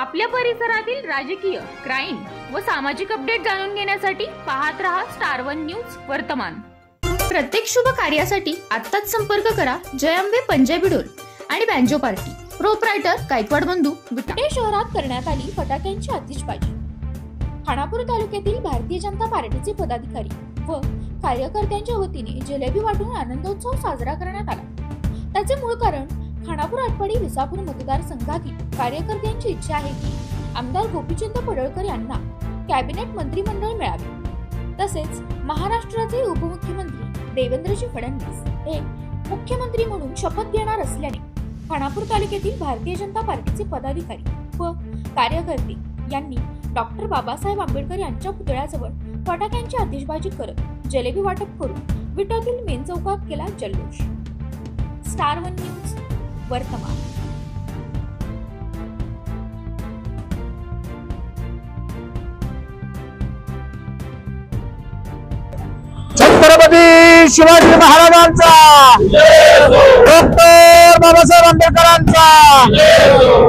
आपल्या परिसरातील राजकीय, क्राईम व सामाजिक अपडेट जाणून घेण्यासाठी पाहत रहा स्टार वन न्यूज वर्तमान। प्रत्येक शुभ कार्यासाठी आत्ताच संपर्क करा जय अंबे पंजाबी ढोल आणि बँजो पार्टी। प्रोप्रायटर गायकवाड बंधू विटा। शहरात करण्यात आली फटाक्यांची आतिषबाजी। खानापूर तालुक्यातील भारतीय जनता पार्टीचे पदाधिकारी व कार्यकर्त्यांच्या वतीने जिलेबी वाटून आनंदोत्सव साजरा करण्यात आला। त्याचे मूळ कारण खानापूर आटपाडी विसापूर मतदारसंघातील कार्यकर्त्यांची इच्छा आहे की आमदार गोपीचंद पडळकर यांना कॅबिनेट मंत्रिमंडळ मिळावे, तसेच महाराष्ट्राचे उपमुख्यमंत्री देवेंद्रजी फडणवीस हे मुख्यमंत्री म्हणून शपथ घेणार असल्याने खानापूर तालुक्यातील भारतीय जनता पार्टीचे पदाधिकारी व कार्यकर्ते यांनी डॉक्टर बाबासाहेब आंबेडकर यांच्या पुतळ्याजवळ फटाक्यांची आतिषबाजी करत जलेबी वाटप करून विटातील मेन चौकात केला जल्लोष। स्टार वन न्यूज वर्तमान। छत्रपती शिवाजी महाराजांचा, डॉक्टर बाबासाहेब आंबेडकरांचा,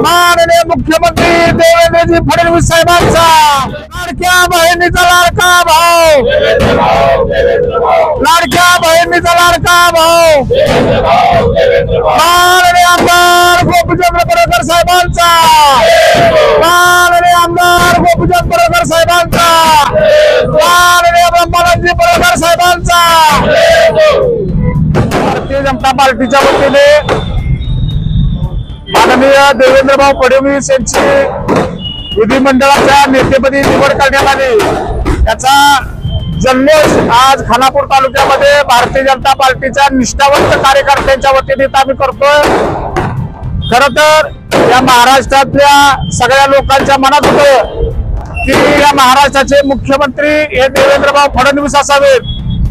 माननीय मुख्यमंत्री देवेंद्रजी फडणवीस साहेबांचा, लाडक्या बहिणीचा लाडका भाऊ, लाडक्या बहिणीचा लाडका भाऊ, माननीय आमदार गोपीचंद पडळकर साहेबांचा, माननीय आमदार गोपीचंद पडळकर साहेबांचा, माननीय ब्रह्मानंदजी पडळकर साहेबांचा। भारतीय जनता पार्टीच्या वतीने माननीय देवेंद्रभाऊ फडणवीस यांची विधिमंडळाच्या नेतेपदी निवड करण्यात आली। त्याचा जल्लोष आज खानापूर तालुक्यामध्ये भारतीय जनता पार्टीच्या निष्ठावंत कार्यकर्त्यांच्या वतीने आम्ही करतोय। खरं तर या महाराष्ट्रातल्या सगळ्या लोकांच्या मनात होतं की या महाराष्ट्राचे मुख्यमंत्री हे देवेंद्रभाऊ फडणवीस असावेत,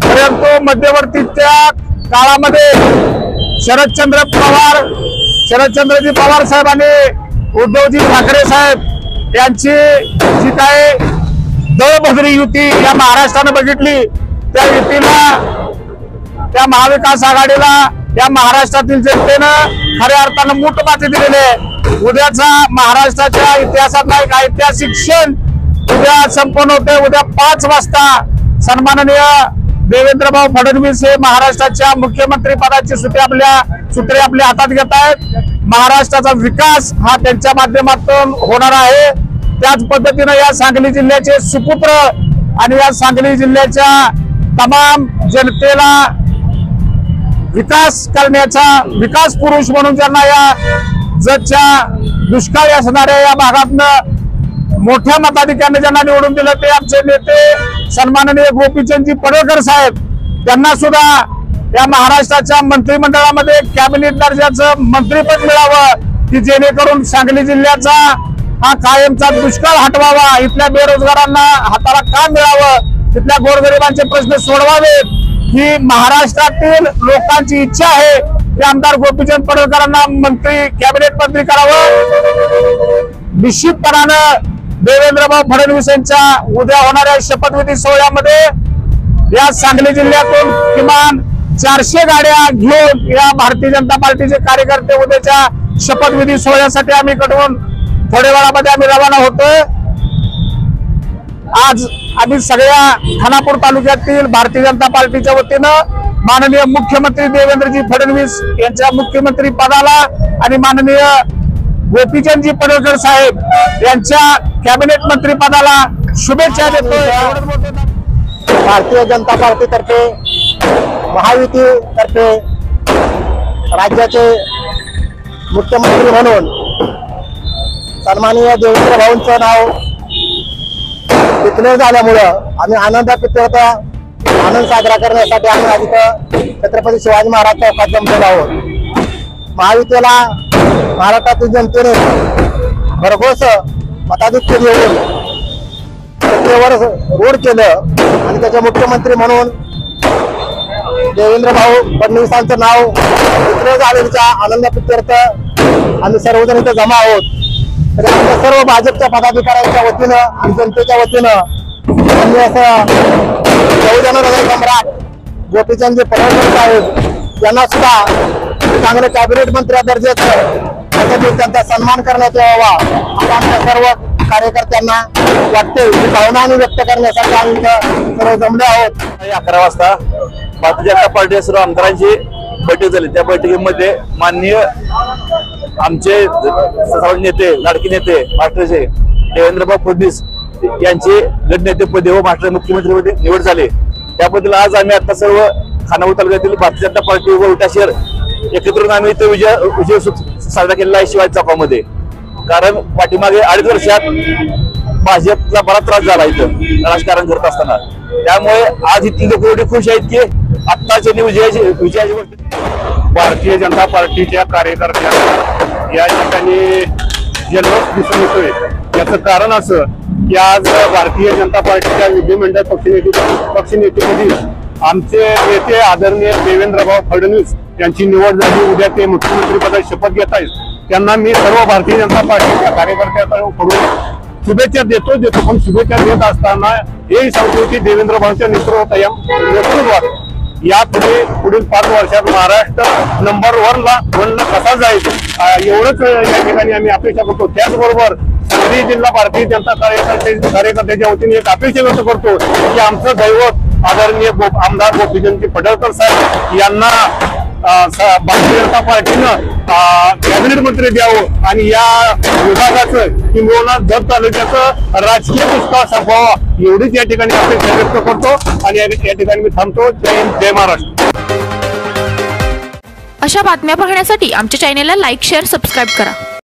परंतु मध्यवर्तीच्या काळामध्ये शरदचंद्रजी पवार साहेब आणि उद्धवजी ठाकरे साहेब यांची जी काय दळभद्री युती या महाराष्ट्राने बघितली, त्या युतीला, त्या महाविकास आघाडीला या महाराष्ट्रातील जनतेनं खऱ्या अर्थानं मूठ माती दिलेली आहे। उद्याचा महाराष्ट्राच्या इतिहासातला एक ऐतिहासिक क्षण उद्या संपन्न होते। उद्या 5 वाजता सन्माननीय देवेंद्रभाऊ फडणवीस हे महाराष्ट्राच्या मुख्यमंत्री पदाची सूत्रे आपल्या हातात घेत आहेत। महाराष्ट्राचा विकास हा त्यांच्या माध्यमातून होणार आहे। त्याच पद्धतीने या सांगली जिल्ह्याचे सुपुत्र आणि या सांगली जिल्ह्याच्या तमाम जनतेला विकास करण्याचा विकास पुरुष म्हणून ज्यांना या जगच्या दुष्काळी असणाऱ्या या भागातनं मोठ्या मताधिक्याने ज्यांना निवडून दिलं ते आमचे नेते सन्माननीय गोपीचंदजी पडळकर साहेब, त्यांना सुद्धा या महाराष्ट्राच्या मंत्रिमंडळामध्ये कॅबिनेट दर्जाचं मंत्रिपद मिळावं की जेणेकरून सांगली जिल्ह्याचा हा कायमचा दुष्काळ हटवावा, इथल्या बेरोजगारांना हाताला काम मिळावं, तिथल्या गोरगरिबांचे प्रश्न सोडवावेत ही महाराष्ट्रातील लोकांची इच्छा आहे की आमदार गोपीचंद पडळकरांना कॅबिनेट मंत्री करावं। निश्चितपणानं देवेंद्रभाऊ फडणवीस यांच्या उद्या होणाऱ्या शपथविधी सोहळ्यामध्ये या सांगली जिल्ह्यातून किमान 400 गाड्या घेऊन या भारतीय जनता पार्टीचे कार्यकर्ते उद्याच्या शपथविधी सोहळ्यासाठी आम्ही कडून थोड्या वेळामध्ये आम्ही रवाना होतोय। आज आम्ही सगळ्या खानापूर तालुक्यातील भारतीय जनता पार्टीच्या वतीनं माननीय मुख्यमंत्री देवेंद्रजी फडणवीस यांच्या मुख्यमंत्री पदाला आणि माननीय गोपीचंदजी पडळकर साहेब यांच्या कॅबिनेट मंत्री पदाला शुभेच्छा देतोय। भारतीय जनता पार्टीतर्फे महायुतीतर्फे राज्याचे मुख्यमंत्री म्हणून सन्माननीय देवेंद्र भाऊंचं नाव डिक्लेअर झाल्यामुळं आम्ही आनंद साजरा करण्यासाठी आम्ही आज इथं छत्रपती शिवाजी महाराज चौकात जमलेलो आहोत। महायुतीला महाराष्ट्रातील जनतेने भरघोस मताधिक्य देऊन सत्तेवर रूढ केलं आणि त्याचे मुख्यमंत्री म्हणून देवेंद्रभाऊ फडणवीसांचं नाव डिक्लेअर झाल्याच्या आनंदाप्रित्यर्थ आम्ही सर्वजण इथे जमा आहोत। तर आमच्या सर्व भाजपच्या पदाधिकाऱ्यांच्या वतीनं आणि जनतेच्या वतीनं आम्ही असं बहुजन हृदय सम्राट गोपीचंदजी पडळकर साहेब यांना सुद्धा चांगले कॅबिनेट मंत्री दर्जाचं पद्धतीने त्यांचा सन्मान करण्यात यावा असं आमच्या सर्व कार्यकर्त्यांना वाटते. ही भावना आम्ही व्यक्त करण्यासाठी आम्ही इथं सर्व जमले आहोत. 11 वाजता भारतीय जनता पार्टी सर्व आमदारांची बैठक झाली. त्या बैठकीमध्ये माननीय आमचे सर्व नेते, लाडके नेते महाराष्ट्राचे देवेंद्रभाऊ फडणवीस यांची गटनेतेपदी व महाराष्ट्र मुख्यमंत्रीपदी निवड झाली. त्याबद्दल आज आम्ही आता सर्व खानापूर तालुक्यातील भारतीय जनता पार्टी व उल्टा शहर एकत्र आम्ही इथे विजय साजरा केलेला आहे शिवाजी चौकामध्ये. कारण पाठीमागे 2.5 वर्षात भाजपला बराच त्रास झाला इथं राजकारण करत असताना. त्यामुळे आज इथली लोक एवढी खुश आहेत की आत्ताच्या विजयाची गोष्ट. भारतीय जनता पार्टीच्या कार्यकर्त्यांना या ठिकाणी जल्लोष दिसून येतोय. याचं कारण असं की आज भारतीय जनता पार्टीच्या विधिमंडळ पक्षनेतेपदी आमचे नेते आदरणीय देवेंद्रभाऊ फडणवीस यांची निवड झाली. उद्या ते मुख्यमंत्री पदाची शपथ घेत आहेत. त्यांना मी सर्व भारतीय जनता पार्टीच्या कार्यकर्त्यांकडून शुभेच्छा देतो पण शुभेच्छा देत असताना हेही सांगतो की देवेंद्रभाऊंच्या नेतृत्वात यापुढे पुढील 5 वर्षात महाराष्ट्र नंबर 1ला कसा जाईल एवढंच या ठिकाणी आम्ही अपेक्षा करतो. त्याचबरोबर सांगली जिल्हा भारतीय जनता कार्यकर्त्याच्या वतीने एक अपेक्षा व्यक्त करतो की आमचं दैवत आदरणीय आमदार गोपीचंदजी पडळकर साहेब यांना भारतीय जनता पार्टीनं कॅबिनेट मंत्री द्यावं आणि या विभागाचं किंवा जत तालुक्याचं राजकीय दुष्काळ संपवावा एवढीच या ठिकाणी अपेक्षा व्यक्त करतो आणि या ठिकाणी मी थांबतो. जय हिंद, जय महाराष्ट्र. अशा बातम्या पाहण्यासाठी आमच्या चॅनेलला लाईक, शेअर, सबस्क्राईब करा.